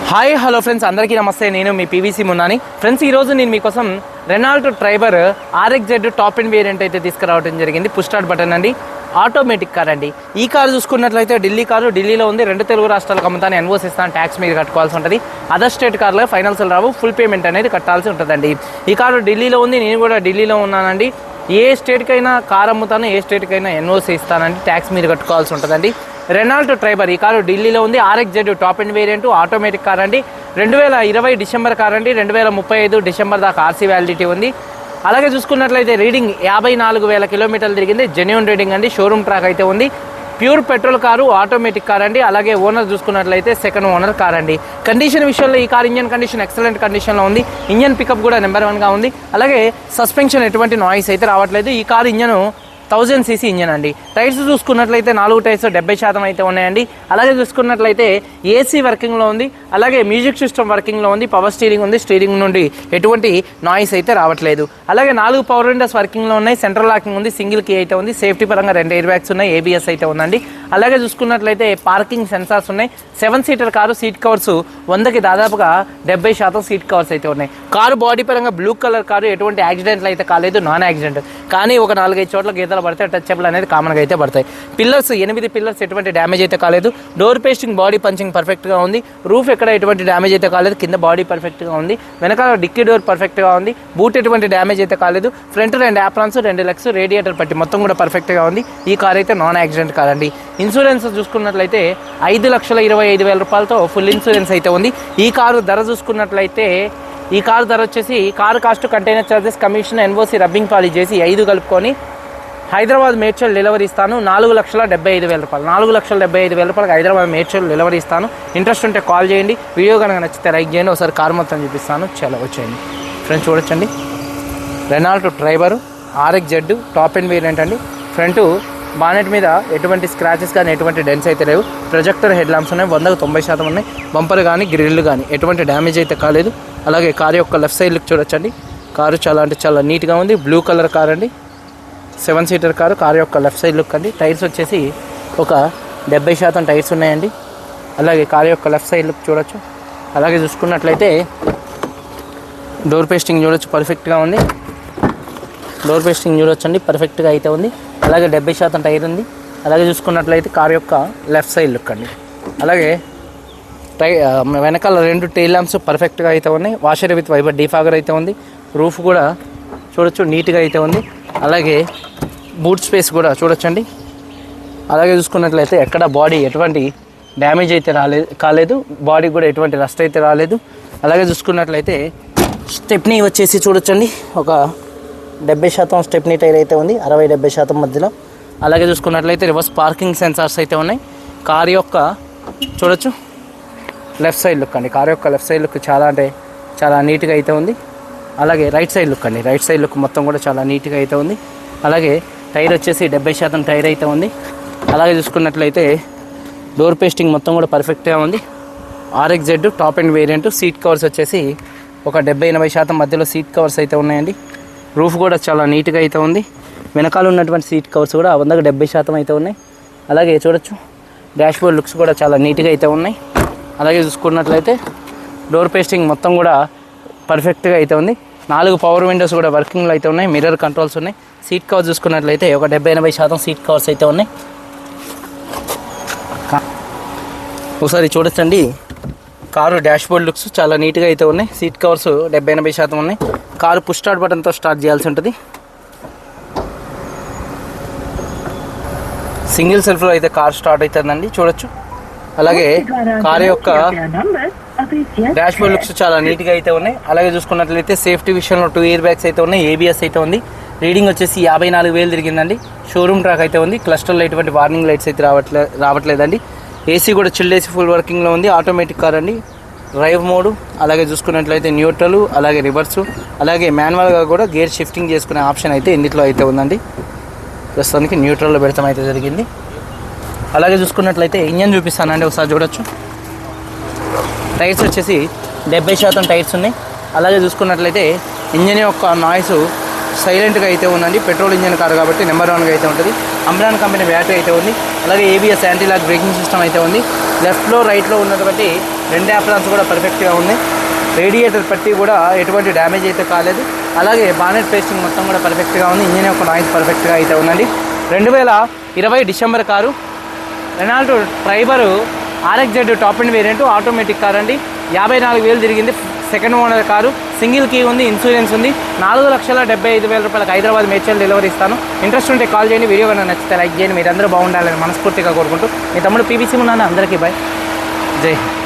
Hi hello friends, అందరికీ నమస్తే. నేను మీ పీవీసీ మున్నాని. ఫ్రెండ్స్, ఈరోజు నేను మీకోసం Renault Triber RXZ top and variant అయితే తీసుకురావడం జరిగింది. పుష్ స్టార్ట్ బటన్ అండి, ఆటోమేటిక్ కార్ అండి. ఈ కారు చూసుకున్నట్లయితే ఢిల్లీ కారు, ఢిల్లీలో ఉంది. 2 తెలుగు రాష్ట్రాలకు అమ్ముతాను, ఎన్ఓసి ఇస్తాను, ట్యాక్స్ మీరు కట్టుకోవాల్సి ఉంటుంది. అదర్ స్టేట్ కార్లో ఫైనాన్స్ రావు, ఫుల్ పేమెంట్ అనేది కట్టాల్సి ఉంటుందండి. ఈ కారు ఢిల్లీలో ఉంది, నేను కూడా ఢిల్లీలో ఉన్నానండి. ఏ స్టేట్కైనా కార్ అమ్ముతాను, ఏ స్టేట్కైనా ఎన్ఓసి ఇస్తానండి, ట్యాక్స్ మీరు కట్టుకోవాల్సి ఉంటుందండి. రెనాల్ట్ ట్రైబర్ ఈ కారు ఢిల్లీలో ఉంది. RXZ top and variant automatic car అండి. 2020 డిసెంబర్ కార్ అండి. 2035 డిసెంబర్ దాకా ఆర్సీ వ్యాలిడిటీ ఉంది. అలాగే చూసుకున్నట్లయితే రీడింగ్ 54,000 కిలోమీటర్లు తిరిగింది. జెన్యూన్ రీడింగ్ అండి. షోరూమ్ ట్రాక్ అయితే ఉంది. Pure petrol car, automatic car అండి. అలాగే ఓనర్ చూసుకున్నట్లయితే సెకండ్ ఓనర్ కార్ అండి. కండిషన్ విషయంలో ఈ కార్ ఇంజన్ కండిషన్ ఎక్సలెంట్ కండిషన్లో ఉంది. ఇంజన్ పికప్ కూడా నెంబర్ 1గా ఉంది. అలాగే సస్పెన్షన్ ఎటువంటి నాయిస్ అయితే రావట్లేదు. ఈ కారు ఇంజన్ 1000 cc ఇంజన్ అండి. టైర్స్ చూసుకున్నట్లయితే 4 టైర్స్ 70% అయితే ఉన్నాయండి. అలాగే చూసుకున్నట్లయితే ఏసీ వర్కింగ్లో ఉంది. అలాగే మ్యూజిక్ సిస్టమ్ వర్కింగ్లో ఉంది. పవర్ స్టీరింగ్ ఉంది. స్టీరింగ్ నుండి ఎటువంటి నాయిస్ అయితే రావట్లేదు. అలాగే 4 పవర్ విండోస్ వర్కింగ్లో ఉన్నాయి. సెంట్రల్ లాకింగ్ ఉంది. సింగిల్ కీ అయితే ఉంది. సేఫ్టీ పరంగా 2 ఎయిర్ బ్యాగ్స్ ఉన్నాయి. ABS అయితే ఉందండి. అలాగే చూసుకున్నట్లయితే పార్కింగ్ సెన్సార్స్ ఉన్నాయి. 7 సీటర్ కారు. సీట్ కవర్స్ 100కి దాదాపుగా 70% సీట్ కవర్స్ అయితే ఉన్నాయి. కారు బాడీ పరంగా బ్లూ కలర్ కారు. ఎటువంటి యాక్సిడెంట్లు అయితే కాలేదు, నాన్ యాక్సిడెంట్. కానీ ఒక 4-5 చోట్ల గీతలు పడితే టచ్అప్లు అనేది కామన్గా అయితే పడతాయి. పిల్లర్స్ 8 పిల్లర్స్ ఎటువంటి డ్యామేజ్ అయితే కాలేదు. డోర్ పేస్టింగ్, బాడీ పంచింగ్ పర్ఫెక్ట్గా ఉంది. రూఫ్ ఎక్కడ ఎటువంటి డ్యామేజ్ అయితే కాలేదు. కింద బాడీ పర్ఫెక్ట్గా ఉంది. వెనకాల డిక్కీ డోర్ పర్ఫెక్ట్గా ఉంది. బూట్ ఎటువంటి డ్యామేజ్ అయితే కాలేదు. ఫ్రంట్ 2 యాప్రాన్స్, 2 లెగ్స్, రేడియేటర్ పట్టి మొత్తం కూడా పర్ఫెక్ట్గా ఉంది. ఈ కార్ అయితే నాన్ యాక్సిడెంట్ కార్ అండి. ఇన్సూరెన్స్ చూసుకున్నట్లయితే 5,25,000 రూపాయలతో ఫుల్ ఇన్సూరెన్స్ అయితే ఉంది. ఈ కారు ధర చూసుకున్నట్లయితే ఈ కారు ధర వచ్చేసి car cost, container charges, commission, NOC, rubbing polish చేసి 5 కలుపుకొని హైదరాబాద్ మేడ్చల్ డెలివరీ ఇస్తాను. 4,75,000 రూపాయలు. 4,75,000 రూపాయలకి హైదరాబాద్ మేడ్చల్ డెలివరీ ఇస్తాను. ఇంట్రెస్ట్ ఉంటే కాల్ చేయండి. వీడియో కనుక నచ్చితే లైక్ చేయండి. ఒకసారి కారు మొత్తం చూపిస్తాను. చాలా వచ్చేయండి ఫ్రెండ్స్, చూడొచ్చండి. Renault Triber RXZ top and variant అండి. ఫ్రంట్ బానెట్ మీద ఎటువంటి స్క్రాచెస్ కానీ ఎటువంటి డెన్స్ అయితే లేవు. ప్రొజెక్టర్ హెడ్ ల్యాంప్స్ ఉన్నాయి. 100కి 90% ఉన్నాయి. బంపర్ కానీ గ్రిల్ కానీ ఎటువంటి డ్యామేజ్ అయితే కాలేదు. అలాగే కారు యొక్క లెఫ్ట్ సైడ్ లుక్ చూడొచ్చండి. కారు చాలా అంటే చాలా నీట్గా ఉంది. బ్లూ కలర్ కార్ అండి. 7 సీటర్ కారు. కారు యొక్క లెఫ్ట్ సైడ్ లుక్ అండి. టైర్స్ వచ్చేసి ఒక 70% టైర్స్ ఉన్నాయండి. అలాగే కారు యొక్క లెఫ్ట్ సైడ్ లుక్ చూడొచ్చు. అలాగే చూసుకున్నట్లయితే డోర్ పేస్టింగ్ చూడొచ్చు, పర్ఫెక్ట్గా ఉంది. డోర్ పేస్టింగ్ చూడొచ్చండి, పర్ఫెక్ట్గా అయితే ఉంది. అలాగే 70% టైర్ ఉంది. అలాగే చూసుకున్నట్లయితే కారు యొక్క లెఫ్ట్ సైడ్ లుక్ అండి. అలాగే వెనకాల 2 టెయిల్ ల్యాంప్స్ పర్ఫెక్ట్గా అయితే ఉన్నాయి. వాషర్ విత్ వైబర్ డీఫాగర్ అయితే ఉంది. రూఫ్ కూడా చూడొచ్చు, నీట్గా అయితే ఉంది. అలాగే బూట్ స్పేస్ కూడా చూడొచ్చండి. అలాగే చూసుకున్నట్లయితే ఎక్కడ బాడీ ఎటువంటి డ్యామేజ్ అయితే కాలేదు. బాడీ కూడా ఎటువంటి రస్ట్ అయితే రాలేదు. అలాగే చూసుకున్నట్లయితే స్టెప్నీ వచ్చేసి చూడొచ్చండి, ఒక 70% స్టెప్నీ టైర్ అయితే ఉంది. 60-70% మధ్యలో. అలాగే చూసుకున్నట్లయితే రివర్స్ పార్కింగ్ సెన్సార్స్ అయితే ఉన్నాయి. కారు యొక్క చూడొచ్చు లెఫ్ట్ సైడ్ లుక్ అండి. కారు యొక్క లెఫ్ట్ సైడ్ లుక్ చాలా అంటే చాలా నీట్గా అయితే ఉంది. అలాగే రైట్ సైడ్ లుక్ అండి. రైట్ సైడ్ లుక్ మొత్తం కూడా చాలా నీట్గా అయితే ఉంది. అలాగే టైర్ వచ్చేసి 70% టైర్ అయితే ఉంది. అలాగే చూసుకున్నట్లయితే డోర్ పేస్టింగ్ మొత్తం కూడా పర్ఫెక్ట్గా ఉంది. RXZ top and variant. Seat covers వచ్చేసి ఒక 70-80% మధ్యలో సీట్ కవర్స్ అయితే ఉన్నాయండి. రూఫ్ కూడా చాలా నీట్గా అయితే ఉంది. వెనకాల ఉన్నటువంటి సీట్ కవర్స్ కూడా 100కి 70% అయితే ఉన్నాయి. అలాగే చూడొచ్చు డాష్ బోర్డ్ లుక్స్ కూడా చాలా నీట్గా అయితే ఉన్నాయి. అలాగే చూసుకున్నట్లయితే డోర్ పేస్టింగ్ మొత్తం కూడా పర్ఫెక్ట్గా అయితే ఉంది. 4 పవర్ విండోస్ కూడా వర్కింగ్లో అయితే ఉన్నాయి. మిర్రర్ కంట్రోల్స్ ఉన్నాయి. సీట్ కవర్స్ చూసుకున్నట్లయితే ఒక 70-80% సీట్ కవర్స్ అయితే ఉన్నాయి. ఒకసారి చూడొచ్చండి, కారు డాష్ బోర్డ్ లుక్స్ చాలా నీట్గా అయితే ఉన్నాయి. సీట్ కవర్స్ 70-80% ఉన్నాయి. కారు పుష్ స్టార్ట్ బటన్తో స్టార్ట్ చేయాల్సి ఉంటుంది. సింగిల్ సెల్ఫ్లో అయితే కార్ స్టార్ట్ అవుతుందండి, చూడొచ్చు. అలాగే కారు యొక్క డాష్ బోర్డ్ లుక్స్ చాలా నీట్గా అయితే ఉన్నాయి. అలాగే చూసుకున్నట్లయితే సేఫ్టీ విషయంలో 2 ఎయిర్ బ్యాగ్స్ అయితే ఉన్నాయి. ABS అయితే ఉంది. రీడింగ్ వచ్చేసి 54,000 తిరిగిందండి. షోరూమ్ ట్రాక్ అయితే ఉంది. క్లస్టర్లో ఎటువంటి వార్నింగ్ లైట్స్ అయితే రావట్లేదండి. AC కూడా చిల్డ్ AC ఫుల్ వర్కింగ్లో ఉంది. ఆటోమేటిక్ కార్ అండి. డ్రైవ్ మోడు, అలాగే చూసుకున్నట్లయితే న్యూట్రల్, అలాగే రివర్సు, అలాగే మాన్యువల్గా కూడా గేర్ షిఫ్టింగ్ చేసుకునే ఆప్షన్ అయితే ఇందులో అయితే ఉందండి. ప్రస్తుతానికి న్యూట్రల్లో పెడతాం అయితే జరిగింది. అలాగే చూసుకున్నట్లయితే ఇంజన్ చూపిస్తానండి, ఒకసారి చూడొచ్చు. టైర్స్ వచ్చేసి 70% టైర్స్ ఉన్నాయి. అలాగే చూసుకున్నట్లయితే ఇంజన్ యొక్క నాయిస్ సైలెంట్గా అయితే ఉందండి. పెట్రోల్ ఇంజన్ కారు కాబట్టి నెంబర్ 1గా అయితే ఉంటుంది. అంబ్రాన్ కంపెనీ బ్యాటరీ అయితే ఉంది. అలాగే ABS anti lock braking system అయితే ఉంది. లెఫ్ట్లో రైట్లో ఉన్నటువంటి 2 యాప్రాన్స్ కూడా పర్ఫెక్ట్గా ఉంది. రేడియేటర్ పట్టి కూడా ఎటువంటి డ్యామేజ్ అయితే కాలేదు. అలాగే బానెట్ పేస్టింగ్ మొత్తం కూడా పర్ఫెక్ట్గా ఉంది. ఇంజిన్ యొక్క నాయిస్ పర్ఫెక్ట్గా అయితే ఉందండి. 2020 December car, Renault Triber RXZ top and variant automatic car అండి. 54,000 తిరిగింది. Second owner car, single key ఉంది, ఇన్సూరెన్స్ ఉంది. 4,75,000 రూపాయలకు హైదరాబాద్ మేడ్చల్ డెలివరీ ఇస్తాను. ఇంట్రెస్ట్ ఉంటే కాల్ చేయండి. వీడియో కన్నా నచ్చితే లైక్ చేయండి. మీరు అందరూ బాగుండాలని మనస్ఫూర్తిగా కోరుకుంటూ మీ తమ్ముడు PVC ఉన్నాను. అందరికీ బాయ్, జై హింద్.